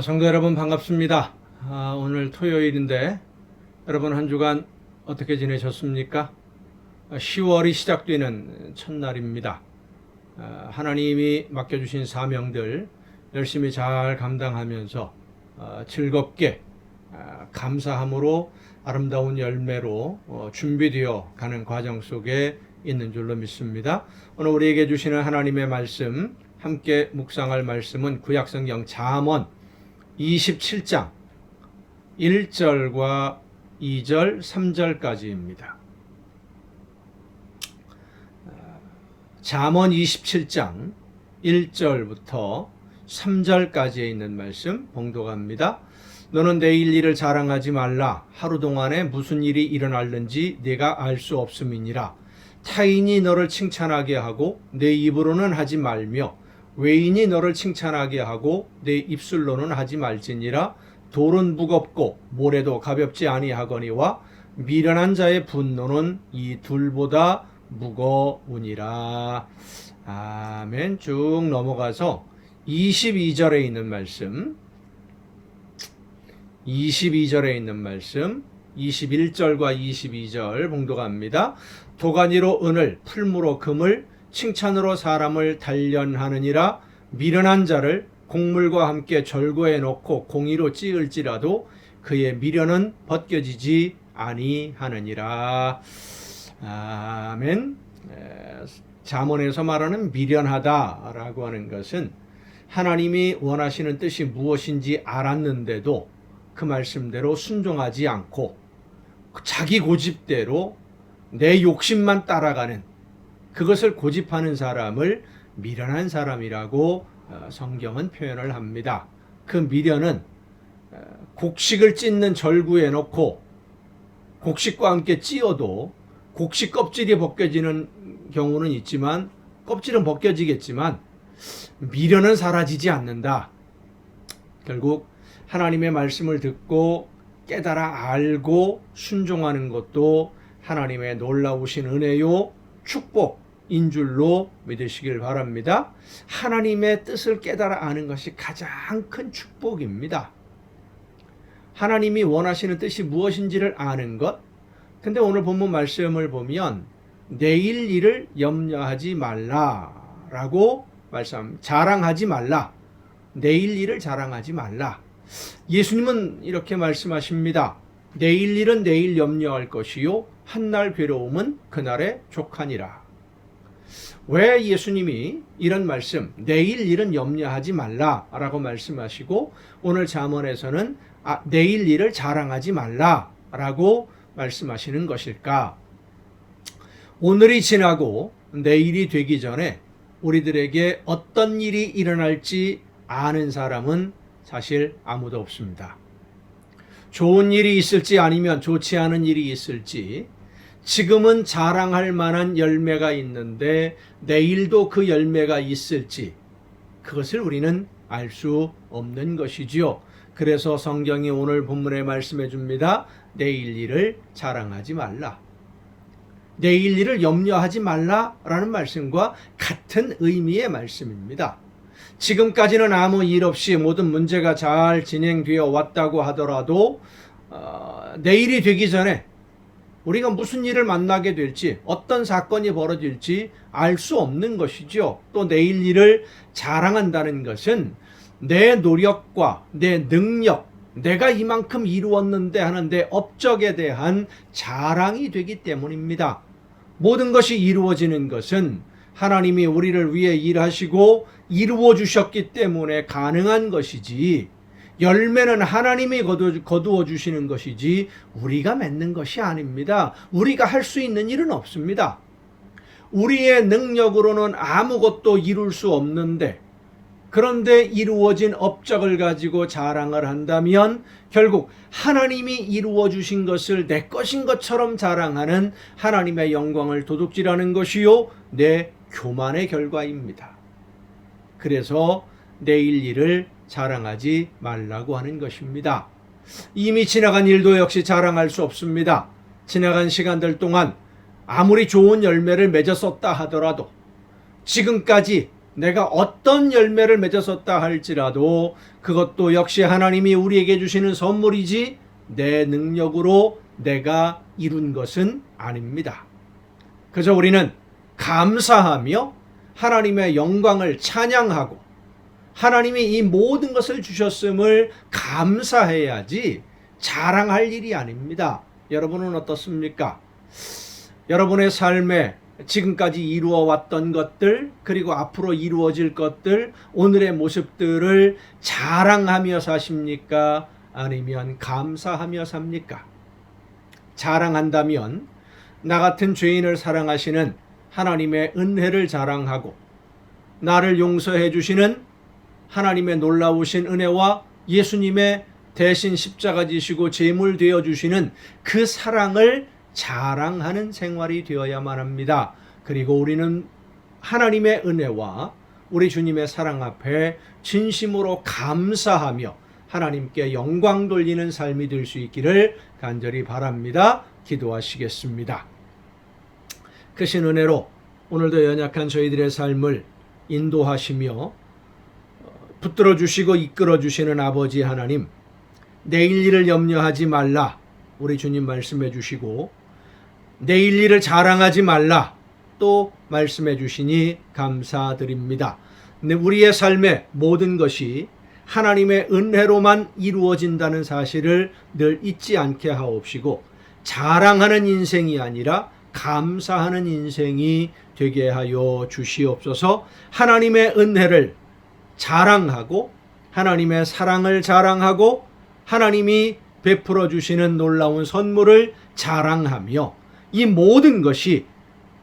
성도 여러분 반갑습니다. 오늘 토요일인데 여러분 한 주간 어떻게 지내셨습니까? 10월이 시작되는 첫날입니다. 하나님이 맡겨주신 사명들 열심히 잘 감당하면서 즐겁게 감사함으로 아름다운 열매로 준비되어 가는 과정 속에 있는 줄로 믿습니다. 오늘 우리에게 주시는 하나님의 말씀, 함께 묵상할 말씀은 구약성경 잠언 27장 1절과 2절, 3절까지입니다. 잠언 27장 1절부터 3절까지에 있는 말씀 봉독합니다. 너는 내일 일을 자랑하지 말라. 하루 동안에 무슨 일이 일어날는지 네가 알 수 없음이니라. 타인이 너를 칭찬하게 하고 내 입으로는 하지 말며 외인이 너를 칭찬하게 하고 내 입술로는 하지 말지니라. 돌은 무겁고 모래도 가볍지 아니하거니와 미련한 자의 분노는 이 둘보다 무거우니라. 아멘. 쭉 넘어가서 22절에 있는 말씀, 22절에 있는 말씀, 21절과 22절 봉독합니다. 도가니로 은을, 풀무로 금을, 칭찬으로 사람을 단련하느니라. 미련한 자를 곡물과 함께 절거해 놓고 공의로 찌을지라도 그의 미련은 벗겨지지 아니하느니라. 아멘. 잠언에서 말하는 미련하다라고 하는 것은 하나님이 원하시는 뜻이 무엇인지 알았는데도 그 말씀대로 순종하지 않고 자기 고집대로 내 욕심만 따라가는, 그것을 고집하는 사람을 미련한 사람이라고 성경은 표현을 합니다. 그 미련은 곡식을 찢는 절구에 넣고 곡식과 함께 찧어도 곡식 껍질이 벗겨지는 경우는 있지만, 껍질은 벗겨지겠지만 미련은 사라지지 않는다. 결국 하나님의 말씀을 듣고 깨달아 알고 순종하는 것도 하나님의 놀라우신 은혜요 축복인 줄로 믿으시길 바랍니다. 하나님의 뜻을 깨달아 아는 것이 가장 큰 축복입니다. 하나님이 원하시는 뜻이 무엇인지를 아는 것. 근데 오늘 본문 말씀을 보면 내일 일을 염려하지 말라라고 자랑하지 말라. 내일 일을 자랑하지 말라. 예수님은 이렇게 말씀하십니다. 내일 일은 내일 염려할 것이요 한날 괴로움은 그날에 족하니라. 왜 예수님이 이런 말씀, 내일 일은 염려하지 말라라고 말씀하시고 오늘 잠언에서는 내일 일을 자랑하지 말라라고 말씀하시는 것일까? 오늘이 지나고 내일이 되기 전에 우리들에게 어떤 일이 일어날지 아는 사람은 사실 아무도 없습니다. 좋은 일이 있을지 아니면 좋지 않은 일이 있을지, 지금은 자랑할 만한 열매가 있는데 내일도 그 열매가 있을지, 그것을 우리는 알 수 없는 것이지요. 그래서 성경이 오늘 본문에 말씀해 줍니다. 내일 일을 자랑하지 말라. 내일 일을 염려하지 말라라는 말씀과 같은 의미의 말씀입니다. 지금까지는 아무 일 없이 모든 문제가 잘 진행되어 왔다고 하더라도 내일이 되기 전에 우리가 무슨 일을 만나게 될지, 어떤 사건이 벌어질지 알 수 없는 것이죠. 또 내일 일을 자랑한다는 것은 내 노력과 내 능력, 내가 이만큼 이루었는데 하는 내 업적에 대한 자랑이 되기 때문입니다. 모든 것이 이루어지는 것은 하나님이 우리를 위해 일하시고 이루어 주셨기 때문에 가능한 것이지, 열매는 하나님이 거두어 주시는 것이지 우리가 맺는 것이 아닙니다. 우리가 할 수 있는 일은 없습니다. 우리의 능력으로는 아무것도 이룰 수 없는데, 그런데 이루어진 업적을 가지고 자랑을 한다면 결국 하나님이 이루어 주신 것을 내 것인 것처럼 자랑하는 하나님의 영광을 도둑질하는 것이요 내 교만의 결과입니다. 그래서 내일 일을 자랑하지 말라고 하는 것입니다. 이미 지나간 일도 역시 자랑할 수 없습니다. 지나간 시간들 동안 아무리 좋은 열매를 맺었었다 하더라도 지금까지 내가 어떤 열매를 맺었었다 할지라도 그것도 역시 하나님이 우리에게 주시는 선물이지 내 능력으로 내가 이룬 것은 아닙니다. 그저 우리는 감사하며 하나님의 영광을 찬양하고 하나님이 이 모든 것을 주셨음을 감사해야지 자랑할 일이 아닙니다. 여러분은 어떻습니까? 여러분의 삶에 지금까지 이루어왔던 것들, 그리고 앞으로 이루어질 것들, 오늘의 모습들을 자랑하며 사십니까? 아니면 감사하며 삽니까? 자랑한다면 나 같은 죄인을 사랑하시는 하나님의 은혜를 자랑하고 나를 용서해 주시는 하나님의 놀라우신 은혜와 예수님의 대신 십자가 지시고 제물 되어 주시는 그 사랑을 자랑하는 생활이 되어야만 합니다. 그리고 우리는 하나님의 은혜와 우리 주님의 사랑 앞에 진심으로 감사하며 하나님께 영광 돌리는 삶이 될 수 있기를 간절히 바랍니다. 기도하시겠습니다. 크신 은혜로 오늘도 연약한 저희들의 삶을 인도하시며 붙들어 주시고 이끌어 주시는 아버지 하나님, 내일 일을 염려하지 말라 우리 주님 말씀해 주시고 내일 일을 자랑하지 말라 또 말씀해 주시니 감사드립니다. 우리의 삶의 모든 것이 하나님의 은혜로만 이루어진다는 사실을 늘 잊지 않게 하옵시고 자랑하는 인생이 아니라 감사하는 인생이 되게 하여 주시옵소서. 하나님의 은혜를 자랑하고 하나님의 사랑을 자랑하고 하나님이 베풀어 주시는 놀라운 선물을 자랑하며 이 모든 것이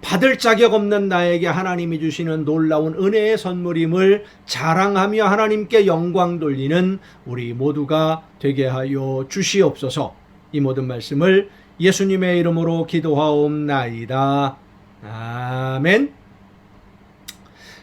받을 자격 없는 나에게 하나님이 주시는 놀라운 은혜의 선물임을 자랑하며 하나님께 영광 돌리는 우리 모두가 되게 하여 주시옵소서. 이 모든 말씀을 예수님의 이름으로 기도하옵나이다. 아멘.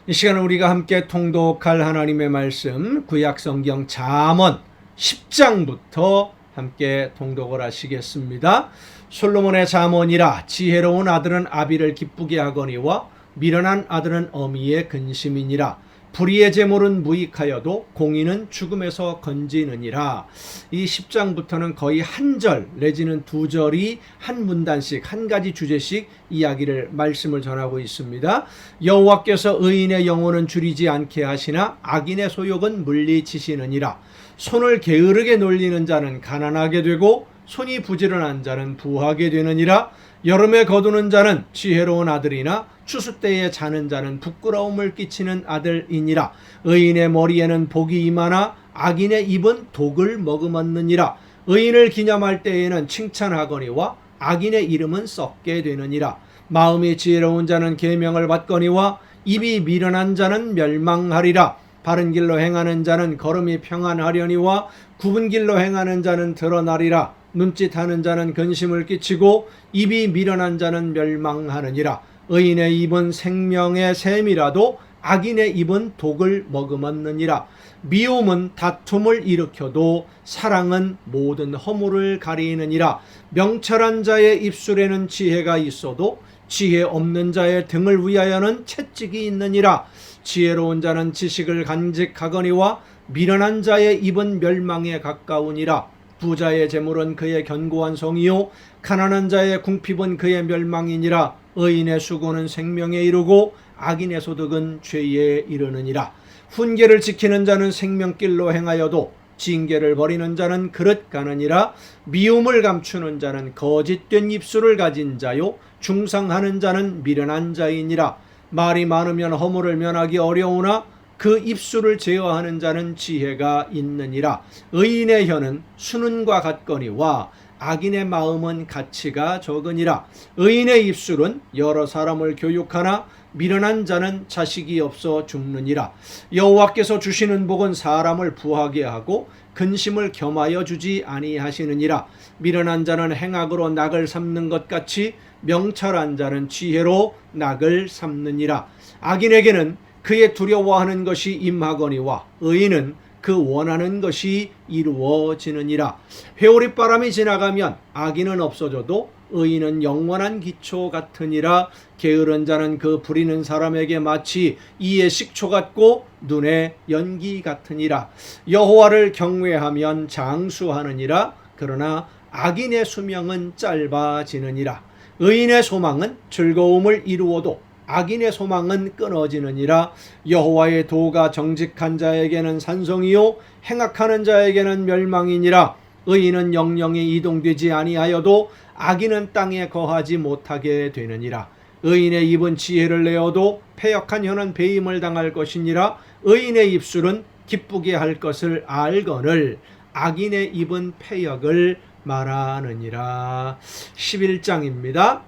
이 시간은 우리가 함께 통독할 하나님의 말씀 구약성경 잠언 10장부터 함께 통독을 하시겠습니다. 솔로몬의 잠언이라 지혜로운 아들은 아비를 기쁘게 하거니와 미련한 아들은 어미의 근심이니라. 불의의 제물은 무익하여도 공의는 죽음에서 건지느니라. 이 10장부터는 거의 한 절 내지는 두 절이 한 문단씩 한 가지 주제씩 이야기를 말씀을 전하고 있습니다. 여호와께서 의인의 영혼은 줄이지 않게 하시나 악인의 소욕은 물리치시느니라. 손을 게으르게 놀리는 자는 가난하게 되고 손이 부지런한 자는 부하게 되느니라. 여름에 거두는 자는 지혜로운 아들이나 추수 때에 자는 자는 부끄러움을 끼치는 아들이니라. 의인의 머리에는 복이 임하나 악인의 입은 독을 머금었느니라. 의인을 기념할 때에는 칭찬하거니와 악인의 이름은 썩게 되느니라. 마음이 지혜로운 자는 계명을 받거니와 입이 미련한 자는 멸망하리라. 바른 길로 행하는 자는 걸음이 평안하려니와 굽은 길로 행하는 자는 드러나리라. 눈짓하는 자는 근심을 끼치고 입이 미련한 자는 멸망하느니라. 의인의 입은 생명의 샘이라도 악인의 입은 독을 머금었느니라. 미움은 다툼을 일으켜도 사랑은 모든 허물을 가리느니라. 명철한 자의 입술에는 지혜가 있어도 지혜 없는 자의 등을 위하여는 채찍이 있느니라. 지혜로운 자는 지식을 간직하거니와 미련한 자의 입은 멸망에 가까우니라. 부자의 재물은 그의 견고한 성이요 가난한 자의 궁핍은 그의 멸망이니라. 의인의 수고는 생명에 이르고 악인의 소득은 죄에 이르느니라. 훈계를 지키는 자는 생명길로 행하여도 징계를 버리는 자는 그릇 가느니라. 미움을 감추는 자는 거짓된 입술을 가진 자요 중상하는 자는 미련한 자이니라. 말이 많으면 허물을 면하기 어려우나 그 입술을 제어하는 자는 지혜가 있느니라. 의인의 혀는 수는과 같거니와 악인의 마음은 가치가 적으니라. 의인의 입술은 여러 사람을 교육하나 미련한 자는 자식이 없어 죽느니라. 여호와께서 주시는 복은 사람을 부하게 하고 근심을 겸하여 주지 아니하시느니라. 미련한 자는 행악으로 낙을 삼는 것 같이 명철한 자는 지혜로 낙을 삼느니라. 악인에게는 그의 두려워하는 것이 임하거니와 의인은 그 원하는 것이 이루어지느니라. 회오리 바람이 지나가면 악인은 없어져도 의인은 영원한 기초 같으니라. 게으른 자는 그 부리는 사람에게 마치 이의 식초 같고 눈의 연기 같으니라. 여호와를 경외하면 장수하느니라. 그러나 악인의 수명은 짧아지느니라. 의인의 소망은 즐거움을 이루어도 악인의 소망은 끊어지느니라. 여호와의 도가 정직한 자에게는 산성이요 행악하는 자에게는 멸망이니라. 의인은 영영이 이동되지 아니하여도 악인은 땅에 거하지 못하게 되느니라. 의인의 입은 지혜를 내어도 패역한 혀는 배임을 당할 것이니라. 의인의 입술은 기쁘게 할 것을 알거늘 악인의 입은 패역을 말하느니라. 11장입니다.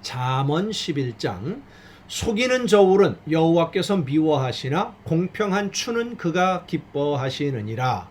잠언 11장. 속이는 저울은 여호와께서 미워하시나 공평한 추는 그가 기뻐하시느니라.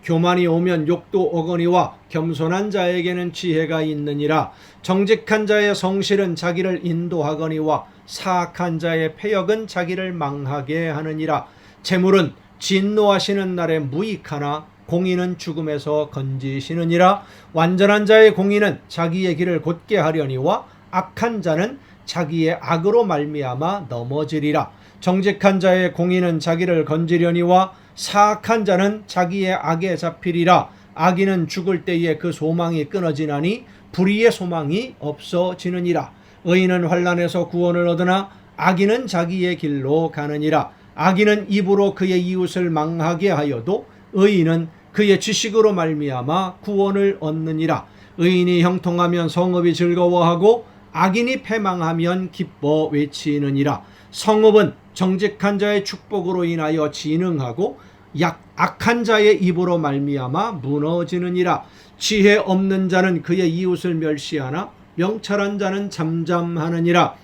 교만이 오면 욕도 오거니와 겸손한 자에게는 지혜가 있느니라. 정직한 자의 성실은 자기를 인도하거니와 사악한 자의 패역은 자기를 망하게 하느니라. 재물은 진노하시는 날에 무익하나 공의는 죽음에서 건지시느니라. 완전한 자의 공의는 자기의 길을 곧게 하려니와 악한 자는 자기의 악으로 말미암아 넘어지리라. 정직한 자의 공의는 자기를 건지려니와 사악한 자는 자기의 악에 잡히리라. 악인은 죽을 때에 그 소망이 끊어지나니 불의의 소망이 없어지느니라. 의인은 환난에서 구원을 얻으나 악인은 자기의 길로 가느니라. 악인은 입으로 그의 이웃을 망하게 하여도 의인은 그의 지식으로 말미암아 구원을 얻느니라. 의인이 형통하면 성읍이 즐거워하고 악인이 패망하면 기뻐 외치느니라. 성읍은 정직한 자의 축복으로 인하여 진흥하고 악한 자의 입으로 말미암아 무너지느니라. 지혜 없는 자는 그의 이웃을 멸시하나 명철한 자는 잠잠하느니라.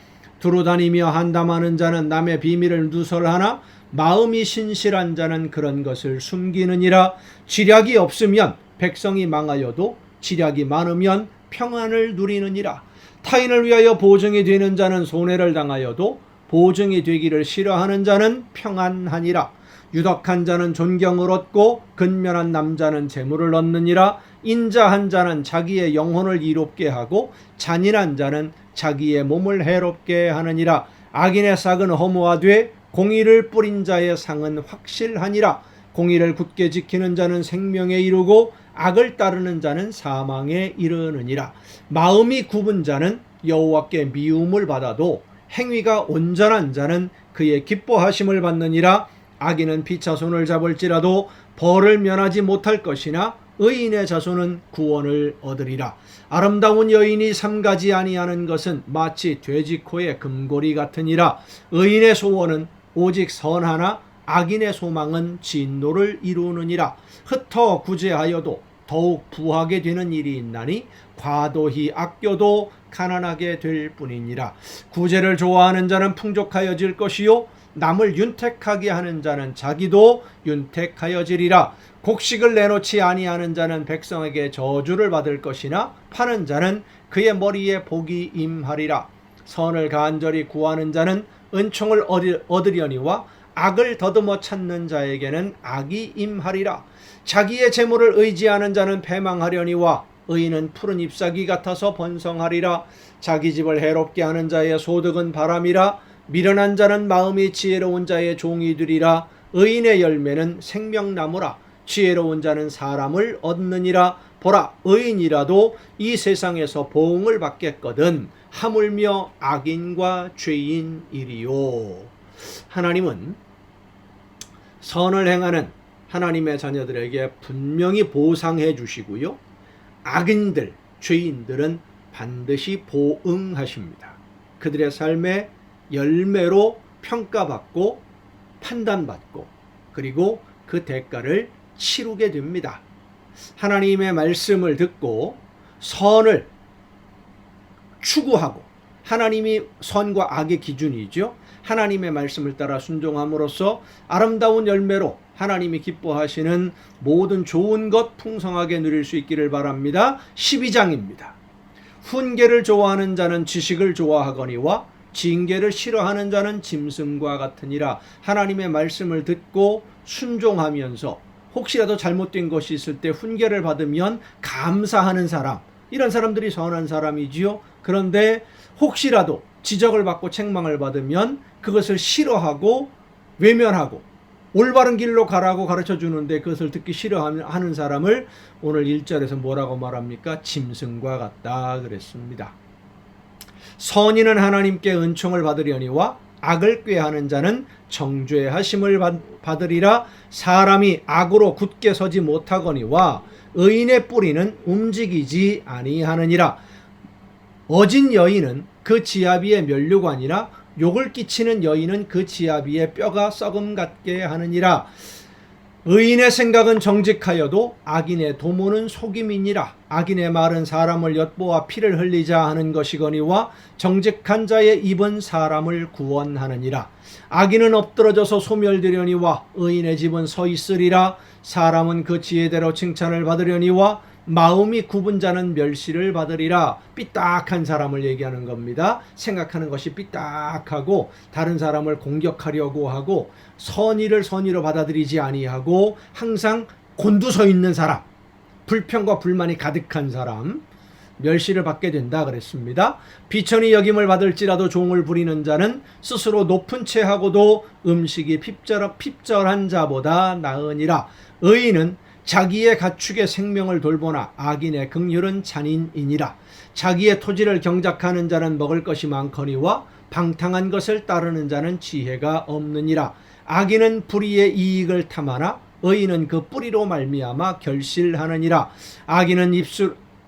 두루다니며 한담하는 자는 남의 비밀을 누설하나 마음이 신실한 자는 그런 것을 숨기느니라. 지략이 없으면 백성이 망하여도 지략이 많으면 평안을 누리느니라. 타인을 위하여 보증이 되는 자는 손해를 당하여도 보증이 되기를 싫어하는 자는 평안하니라. 유덕한 자는 존경을 얻고 근면한 남자는 재물을 얻느니라. 인자한 자는 자기의 영혼을 이롭게 하고 잔인한 자는 자기의 몸을 해롭게 하느니라. 악인의 싹은 허무하되 공의를 뿌린 자의 상은 확실하니라. 공의를 굳게 지키는 자는 생명에 이르고 악을 따르는 자는 사망에 이르느니라. 마음이 굽은 자는 여호와께 미움을 받아도 행위가 온전한 자는 그의 기뻐하심을 받느니라. 악인은 피차손을 잡을지라도 벌을 면하지 못할 것이나 의인의 자손은 구원을 얻으리라. 아름다운 여인이 삼가지 아니하는 것은 마치 돼지코의 금고리 같으니라. 의인의 소원은 오직 선하나 악인의 소망은 진노를 이루느니라. 흩어 구제하여도 더욱 부하게 되는 일이 있나니 과도히 아껴도 가난하게 될 뿐이니라. 구제를 좋아하는 자는 풍족하여질 것이요 남을 윤택하게 하는 자는 자기도 윤택하여지리라. 곡식을 내놓지 아니하는 자는 백성에게 저주를 받을 것이나 파는 자는 그의 머리에 복이 임하리라. 선을 간절히 구하는 자는 은총을 얻으려니와 악을 더듬어 찾는 자에게는 악이 임하리라. 자기의 재물을 의지하는 자는 패망하려니와 의인은 푸른 잎사귀 같아서 번성하리라. 자기 집을 해롭게 하는 자의 소득은 바람이라. 미련한 자는 마음이 지혜로운 자의 종이 되리라. 의인의 열매는 생명나무라. 지혜로운 자는 사람을 얻느니라. 보라, 의인이라도 이 세상에서 보응을 받겠거든 하물며 악인과 죄인이리요. 하나님은 선을 행하는 하나님의 자녀들에게 분명히 보상해 주시고요. 악인들, 죄인들은 반드시 보응하십니다. 그들의 삶의 열매로 평가받고 판단받고 그리고 그 대가를 치르게 됩니다. 하나님의 말씀을 듣고 선을 추구하고 하나님이 선과 악의 기준이죠. 하나님의 말씀을 따라 순종함으로써 아름다운 열매로 하나님이 기뻐하시는 모든 좋은 것 풍성하게 누릴 수 있기를 바랍니다. 12장입니다. 훈계를 좋아하는 자는 지식을 좋아하거니와 징계를 싫어하는 자는 짐승과 같으니라. 하나님의 말씀을 듣고 순종하면서 혹시라도 잘못된 것이 있을 때 훈계를 받으면 감사하는 사람, 이런 사람들이 선한 사람이지요. 그런데 혹시라도 지적을 받고 책망을 받으면 그것을 싫어하고 외면하고 올바른 길로 가라고 가르쳐 주는데 그것을 듣기 싫어하는 사람을 오늘 1절에서 뭐라고 말합니까? 짐승과 같다 그랬습니다. 선인은 하나님께 은총을 받으려니와 악을 꾀하는 자는 정죄하심을 받으리라. 사람이 악으로 굳게 서지 못하거니와 의인의 뿌리는 움직이지 아니하느니라. 어진 여인은 그 지아비의 면류관이나 욕을 끼치는 여인은 그 지아비의 뼈가 썩음 같게 하느니라. 의인의 생각은 정직하여도 악인의 도모는 속임이니라. 악인의 말은 사람을 엿보아 피를 흘리자 하는 것이거니와 정직한 자의 입은 사람을 구원하느니라. 악인은 엎드러져서 소멸되려니와 의인의 집은 서 있으리라. 사람은 그 지혜대로 칭찬을 받으려니와 마음이 굽은 자는 멸시를 받으리라. 삐딱한 사람을 얘기하는 겁니다. 생각하는 것이 삐딱하고 다른 사람을 공격하려고 하고 선의를 선의로 받아들이지 아니하고 항상 곤두서 있는 사람, 불평과 불만이 가득한 사람, 멸시를 받게 된다 그랬습니다. 비천히 여김을 받을지라도 종을 부리는 자는 스스로 높은 채 하고도 음식이 핍절한 자보다 나으니라. 의인은 자기의 가축의 생명을 돌보나 악인의 긍휼은 잔인이니라. 자기의 토지를 경작하는 자는 먹을 것이 많거니와 방탕한 것을 따르는 자는 지혜가 없느니라. 악인은 불의의 이익을 탐하나 의인은 그 뿌리로 말미암아 결실하느니라. 악인은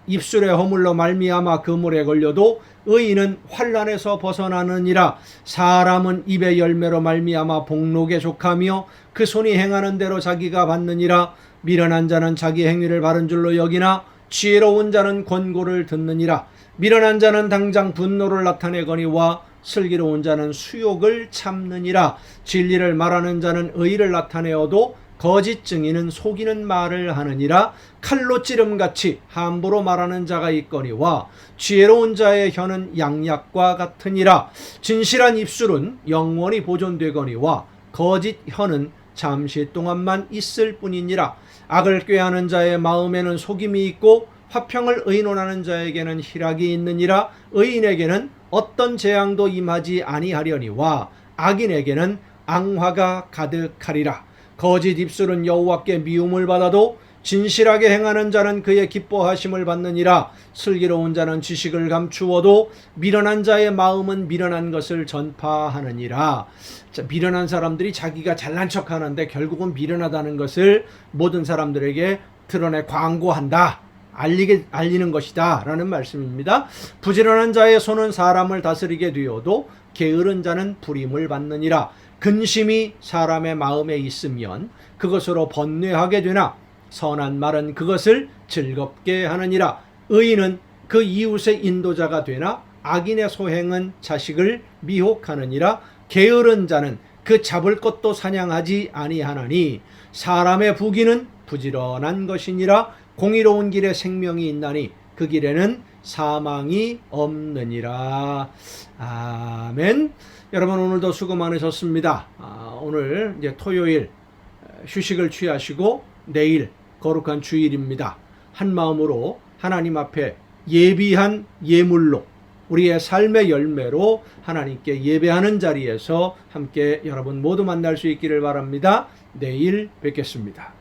입술에 허물로 말미암아 그물에 걸려도 의인은 환난에서 벗어나느니라. 사람은 입의 열매로 말미암아 복록에 족하며 그 손이 행하는 대로 자기가 받느니라. 미련한 자는 자기 행위를 바른 줄로 여기나 지혜로운 자는 권고를 듣느니라. 미련한 자는 당장 분노를 나타내거니와 슬기로운 자는 수욕을 참느니라. 진리를 말하는 자는 의를 나타내어도 거짓 증인은 속이는 말을 하느니라. 칼로 찌름같이 함부로 말하는 자가 있거니와 지혜로운 자의 혀는 양약과 같으니라. 진실한 입술은 영원히 보존되거니와 거짓 혀는 잠시 동안만 있을 뿐이니라. 악을 꾀하는 자의 마음에는 속임이 있고 화평을 의논하는 자에게는 희락이 있느니라. 의인에게는 어떤 재앙도 임하지 아니하려니와 악인에게는 앙화가 가득하리라. 거짓 입술은 여호와께 미움을 받아도 진실하게 행하는 자는 그의 기뻐하심을 받느니라. 슬기로운 자는 지식을 감추어도 미련한 자의 마음은 미련한 것을 전파하느니라. 자, 미련한 사람들이 자기가 잘난 척하는데 결국은 미련하다는 것을 모든 사람들에게 드러내 광고한다. 알리는 것이다 라는 말씀입니다. 부지런한 자의 손은 사람을 다스리게 되어도 게으른 자는 불임을 받느니라. 근심이 사람의 마음에 있으면 그것으로 번뇌하게 되나 선한 말은 그것을 즐겁게 하느니라. 의인은 그 이웃의 인도자가 되나 악인의 소행은 자식을 미혹하느니라. 게으른 자는 그 잡을 것도 사냥하지 아니하나니 사람의 부귀는 부지런한 것이니라. 공의로운 길에 생명이 있나니 그 길에는 사망이 없느니라. 아멘. 여러분 오늘도 수고 많으셨습니다. 오늘 이제 토요일 휴식을 취하시고 내일 거룩한 주일입니다. 한 마음으로 하나님 앞에 예비한 예물로 우리의 삶의 열매로 하나님께 예배하는 자리에서 함께 여러분 모두 만날 수 있기를 바랍니다. 내일 뵙겠습니다.